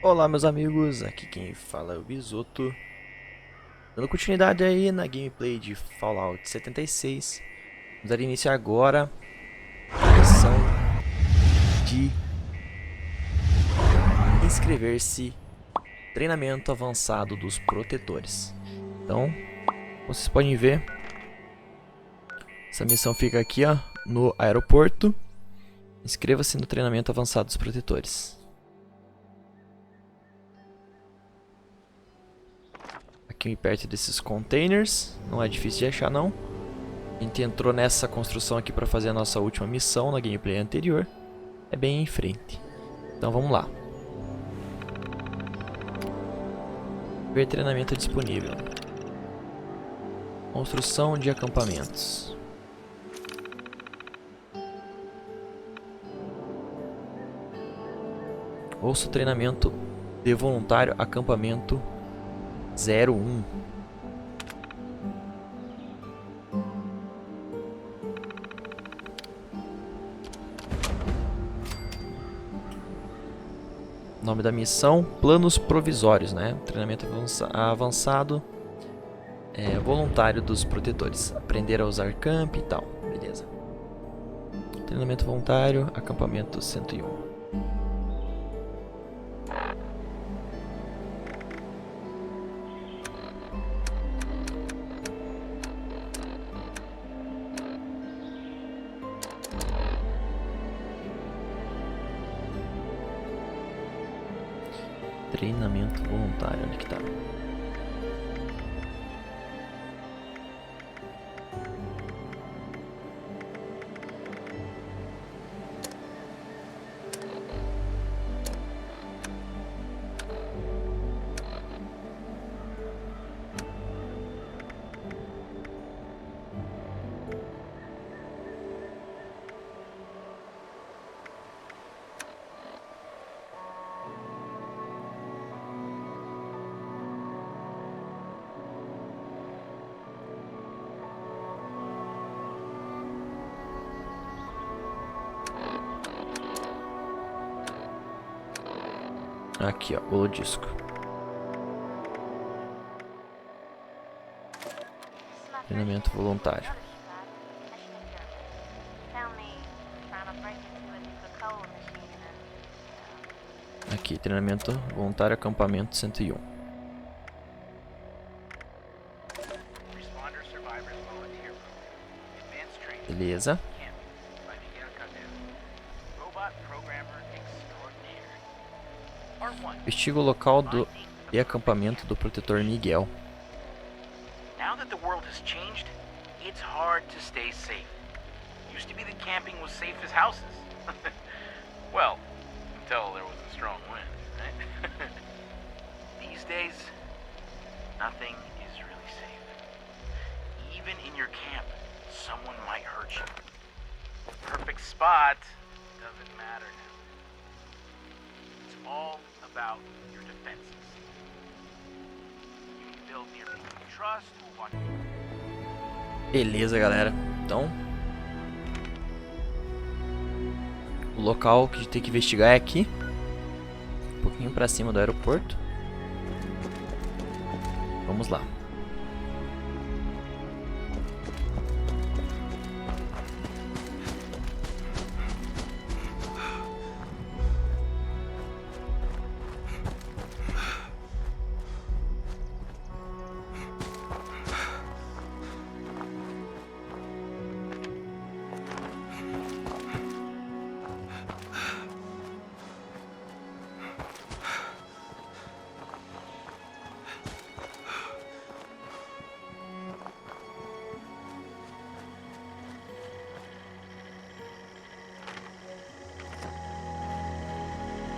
Olá meus amigos, aqui quem fala é o Bisotto, dando continuidade aí na gameplay de Fallout 76. Vamos dar início agora à missão de inscrever-se no treinamento avançado dos protetores. Então, como vocês podem ver, essa missão fica aqui ó, no aeroporto. Inscreva-se no treinamento avançado dos protetores. Aqui perto desses containers, não é difícil de achar não. A gente entrou nessa construção aqui para fazer a nossa última missão na gameplay anterior. É bem em frente. Então vamos lá. Ver treinamento disponível. Construção de acampamentos. Ouça o treinamento de voluntário acampamento 01. Nome da missão: planos provisórios, né? Treinamento avançado, voluntário dos protetores. Aprender a usar camp e tal, beleza. Treinamento voluntário, acampamento 101. Treinamento voluntário, onde que tá? Aqui ó, o disco. Treinamento voluntário. Aqui, treinamento voluntário acampamento 101. Beleza. Investiga o local de acampamento do protetor Miguel. Now that the world has changed, it's hard to stay safe. Used to be that camping was safe as houses. Well, until there was a strong wind, right? These days, nothing is really safe. Even in your camp, someone might hurt you. The perfect spot doesn't matter now. It's all about your defenses. You can build near people you trust who want. Beleza, galera. Então, o local que a gente tem que investigar é aqui, um pouquinho pra cima do aeroporto. Vamos lá.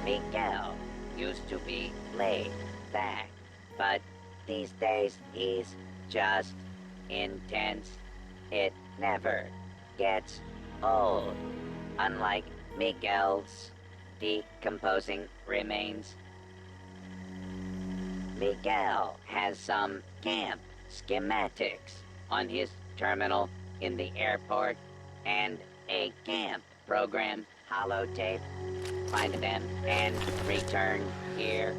Miguel used to be laid back, but these days he's just intense. It never gets old, unlike Miguel's decomposing remains. Miguel has some camp schematics on his terminal in the airport and a camp program holotape, find them, and return here.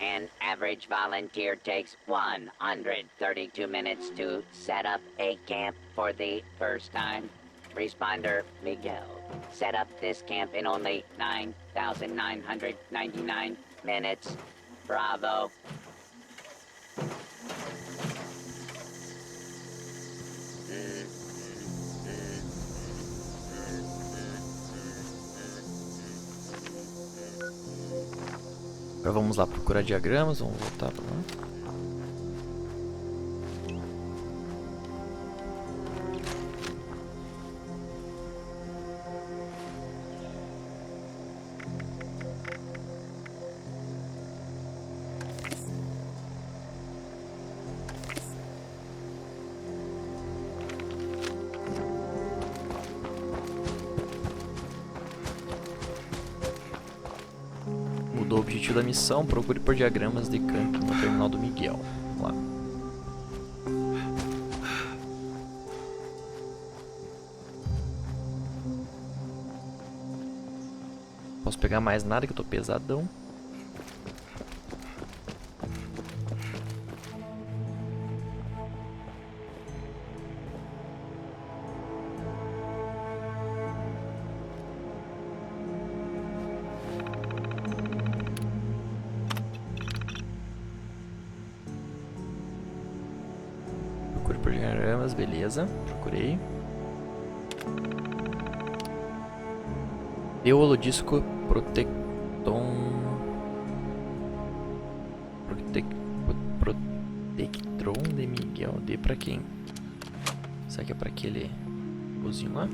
An average volunteer takes 132 minutes to set up a camp for the first time. Responder Miguel. Set up this camp in only 9,999 minutes. Bravo. Agora vamos lá procurar diagramas, vamos voltar para lá. Do objetivo da missão, procure por diagramas de campo no terminal do Miguel. Vamos lá. Posso pegar mais nada que eu tô pesadão. Por diagramas, beleza, procurei. Deu holodisco Protectron de Miguel. D pra quem? Será que é pra aquele cozinho lá?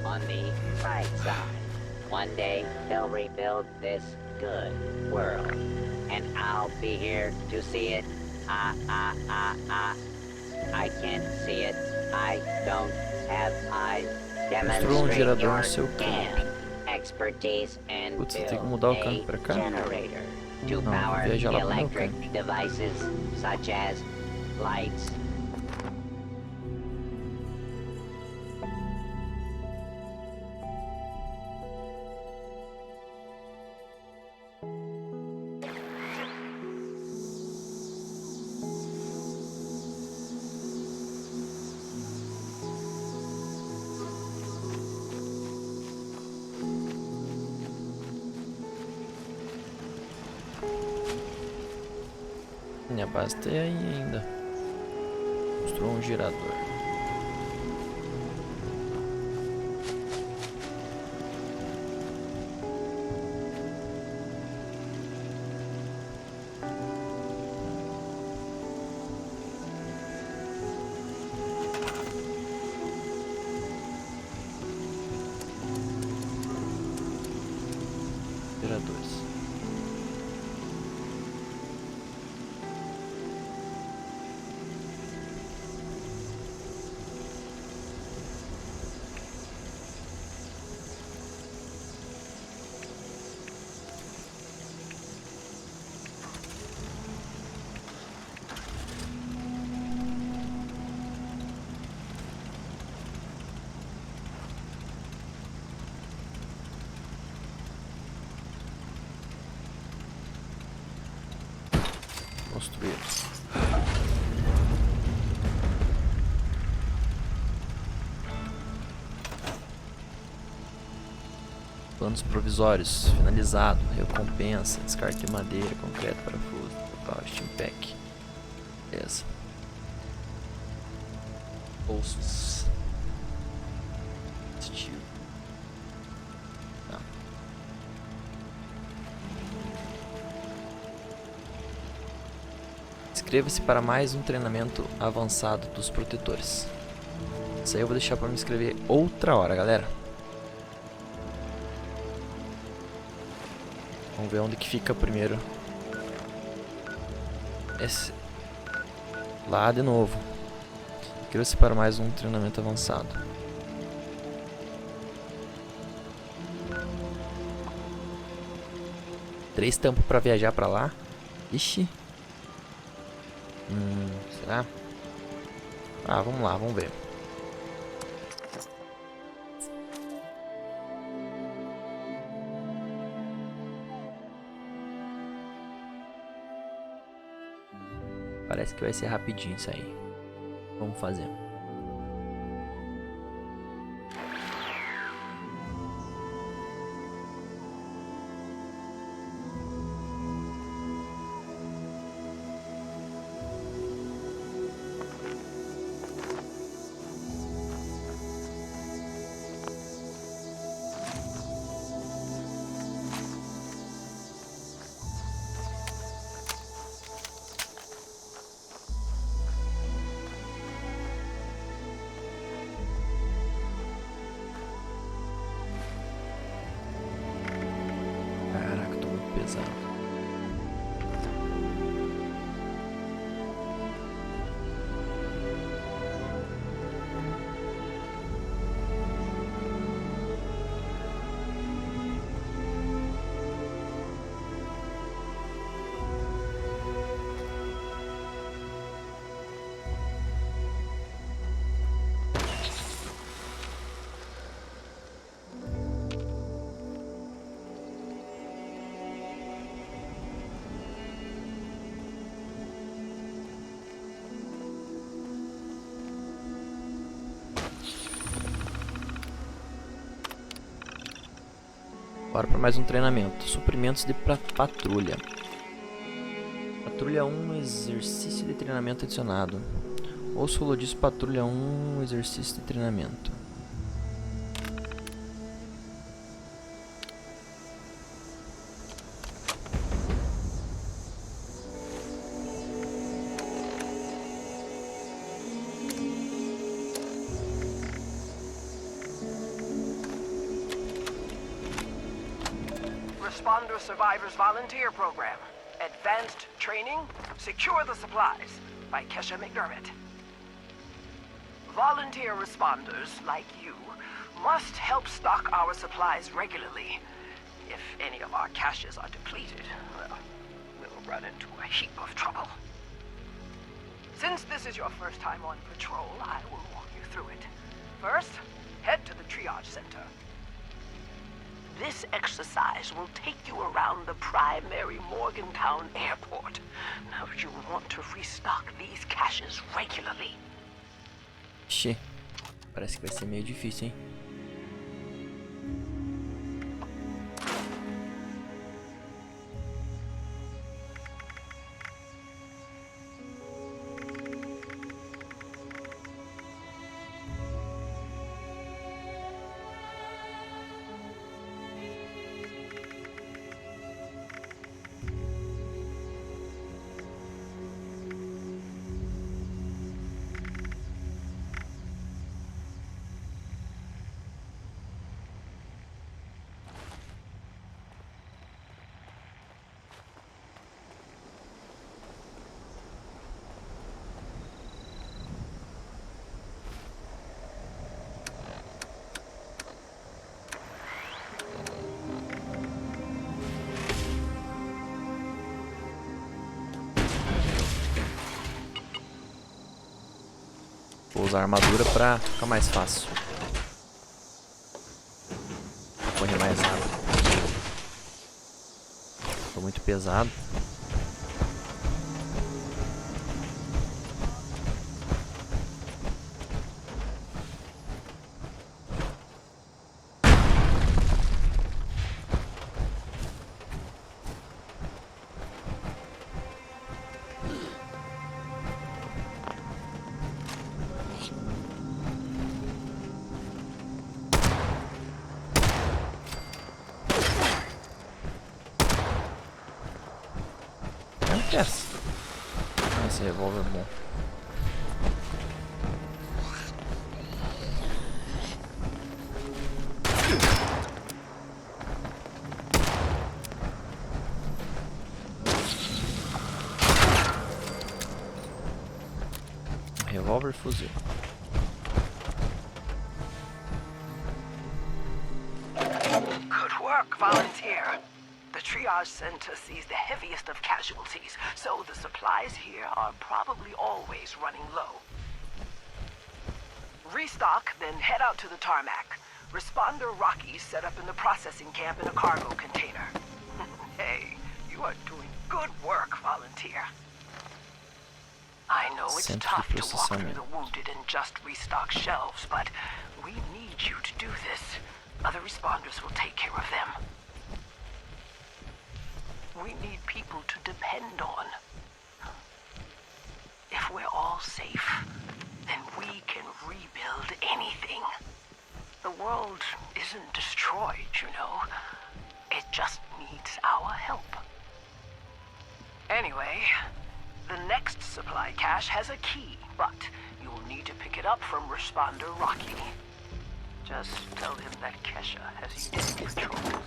On the bright side, one day they'll rebuild this good world, and I'll be here to see it. I can't see it. I don't have eyes. Demonstrate your GAM expertise and Putz, tem que build mudar o campo a pra cá? generator to Não, power vou viajar lá pro meu electric campo. devices such as lights. Minha base tá aí ainda. Construiu um gerador. Geradores. construir. Planos provisórios, finalizado, recompensa, descarte de madeira, concreto, parafuso, total, steam pack. Beleza. Bolsos. Estilo. Não. Inscreva-se para mais um treinamento avançado dos protetores. Isso aí eu vou deixar para me inscrever outra hora, galera. Vamos ver onde que fica primeiro. Esse. Lá de novo. Inscreva-se para mais um treinamento avançado. Três tampos para viajar para lá. Ixi. Será? Ah, vamos lá, vamos ver. Parece que vai ser rapidinho isso aí. Vamos fazer. Pesado. Bora para mais um treinamento. Suprimentos de patrulha. Patrulha 1, exercício de treinamento adicionado. Ouço o diz patrulha 1, exercício de treinamento. Responder Survivors Volunteer Program. Advanced Training, Secure the Supplies by Kesha McDermott. Volunteer responders, like you, must help stock our supplies regularly. If any of our caches are depleted, well, we'll run into a heap of trouble. Since this is your first time on patrol, I will walk you through it. First, head to the triage center. This exercise will take you around the primary Morgantown airport. Now you want to restock these caches regularly. Ixi, parece que vai ser meio difícil, hein? Vou usar a armadura pra ficar mais fácil. Correr mais rápido. Tô muito pesado. que é essa? Ah, esse revólver é bom. Revólver e fuzil. Good work, volunteer. The triage center sees the heaviest of casualties, so the supplies here are probably always running low. Restock, then head out to the tarmac. Responder Rocky's set up in the processing camp in a cargo container. Hey, you are doing good work, volunteer. I know it's tough to walk through the wounded and just restock shelves, but we need you to do this. Other responders will take care of them. We need people to depend on. If we're all safe, then we can rebuild anything. The world isn't destroyed, you know. It just needs our help. Anyway, the next supply cache has a key, but you'll need to pick it up from Responder Rocky. Just tell him that Kesha has you doing patrols.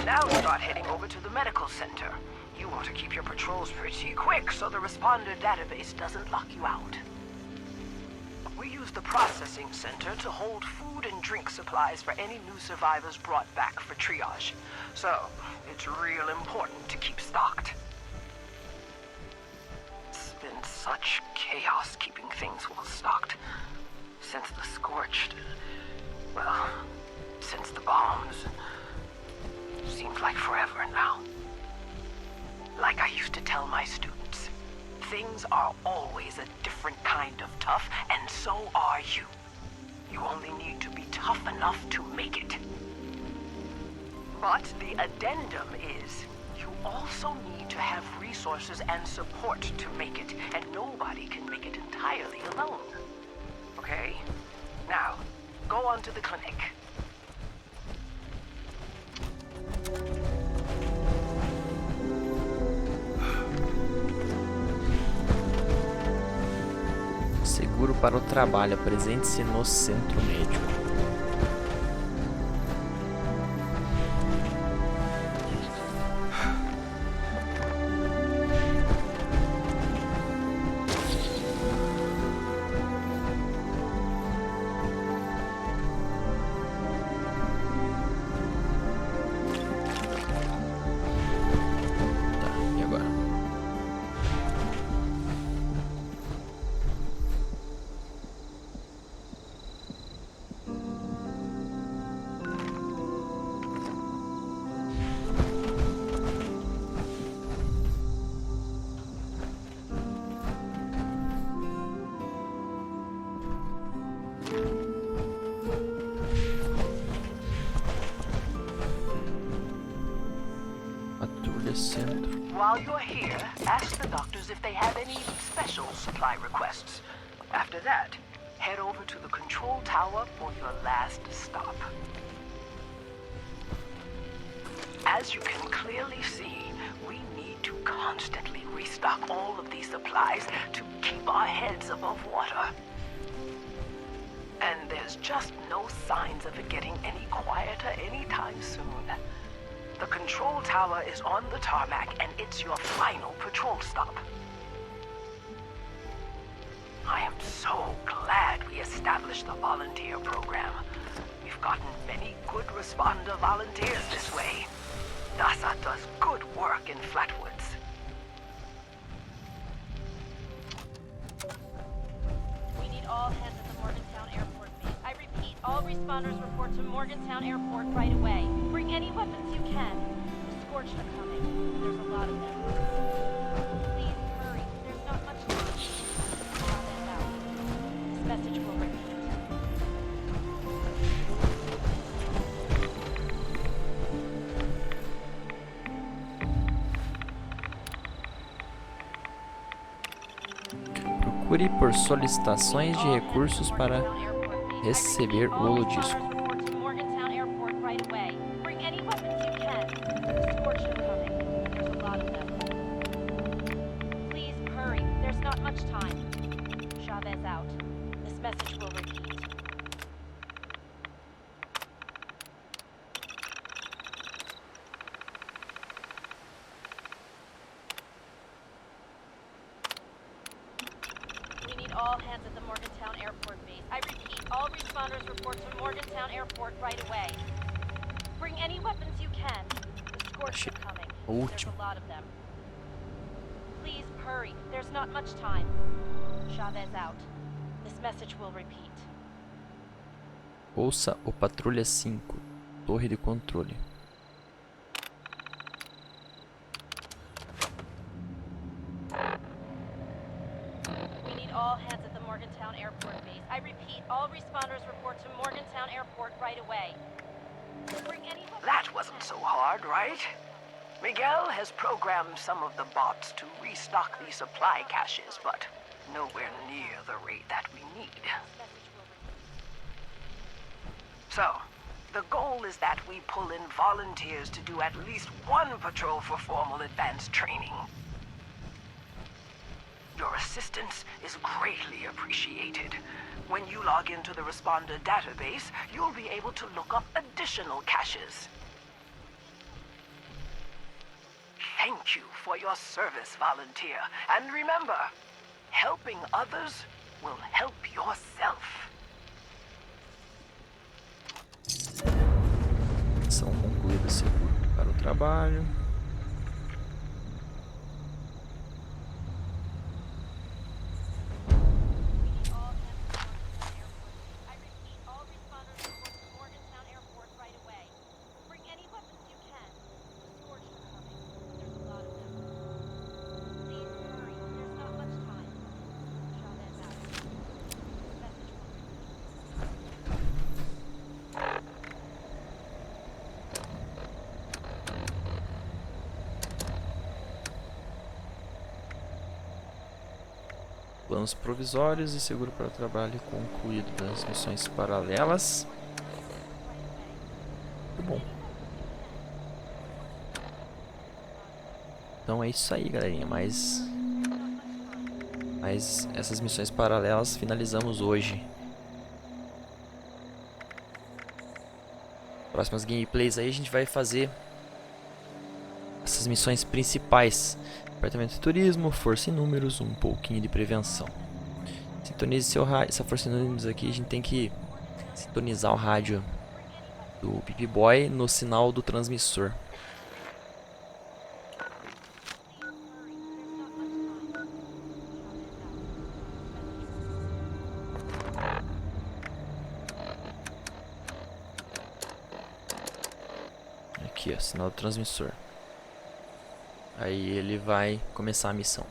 Now start heading over to the medical center. You want to keep your patrols pretty quick so the responder database doesn't lock you out. We use the processing center to hold food and drink supplies for any new survivors brought back for triage. So, it's real important to keep stocked. It's been such chaos keeping things well stocked. Since the scorched... well, since the bombs. Seems like forever now. Like I used to tell my students, things are always a different kind of tough, and so are you. You only need to be tough enough to make it. But the addendum is, you also need to have resources and support to make it, and nobody can make it entirely alone. Okay? Now, go on to the clinic. Seguro para o trabalho. Apresente-se no centro médico. While you're here, ask the doctors if they have any special supply requests. After that, head over to the control tower for your last stop. As you can clearly see, we need to constantly restock all of these supplies to keep our heads above water. And there's just no signs of it getting any quieter anytime soon. The control tower is on the tarmac, and it's your final patrol stop. I am so glad we established the volunteer program. We've gotten many good responder volunteers this way. NASA does good work in Flatwoods. We need all hands at the Morgantown Airport base. I repeat, all responders report to Morgantown Airport right away. Bring any weapons you can. The Scorched are coming. There's a lot of them. Please hurry. There's not much time. Drop this out. This message will repeat. Procure por solicitações de recursos para receber o holodisco. responders report to Morgantown Airport right away. Bring any weapons you can. The Scorch are coming. There's a lot of them. Please hurry. There's not much time. Chavez out. This message will repeat. Ouça o Patrulha 5. Torre de controle. We need all hands at the Morgantown Airport base. I repeat, all responders report to Morgantown Airport right away. Bring any weapons. That wasn't so hard, right? Miguel has programmed some of the bots to restock the supply caches, but nowhere near the rate that we need. So, the goal is that we pull in volunteers to do at least one patrol for formal advanced training. Your assistance is greatly appreciated. When you log into the responder database, you'll be able to look up additional caches. Thank you for your service, volunteer. And remember, helping others will help yourself. Missão concluída, seguro para o trabalho. Planos provisórios e seguro para o trabalho concluído das missões paralelas. Muito bom. Então é isso aí, galerinha. Mas essas missões paralelas finalizamos hoje. Próximas gameplays aí a gente vai fazer essas missões principais. Departamento de turismo, força em números, um pouquinho de prevenção. Sintonize seu rádio. Essa força em números aqui, a gente tem que sintonizar o rádio do Pip-Boy no sinal do transmissor. Aqui, ó, sinal do transmissor. Aí ele vai começar a missão.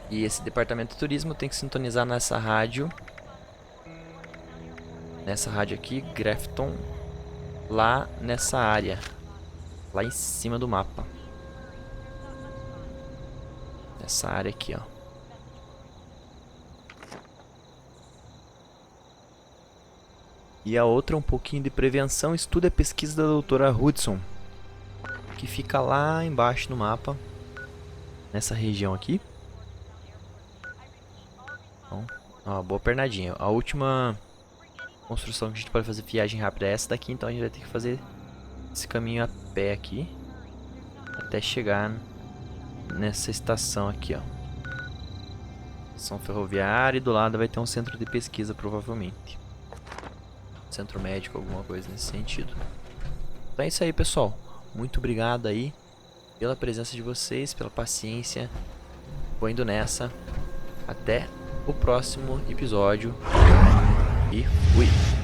E esse departamento de turismo tem que sintonizar nessa rádio. Nessa rádio aqui, Grafton. Lá nessa área. Lá em cima do mapa. Nessa área aqui, ó. E a outra, um pouquinho de prevenção. Estuda a pesquisa da doutora Hudson, que fica lá embaixo no mapa, nessa região aqui. Então, ó, boa pernadinha. A última construção que a gente pode fazer viagem rápida é essa daqui, então a gente vai ter que fazer esse caminho a pé aqui, até chegar nessa estação aqui, ó. Estação ferroviária, e do lado vai ter um centro de pesquisa, provavelmente. Centro médico, alguma coisa nesse sentido. Então é isso aí, pessoal. Muito obrigado aí pela presença de vocês, pela paciência. Vou indo nessa. Até o próximo episódio. E fui!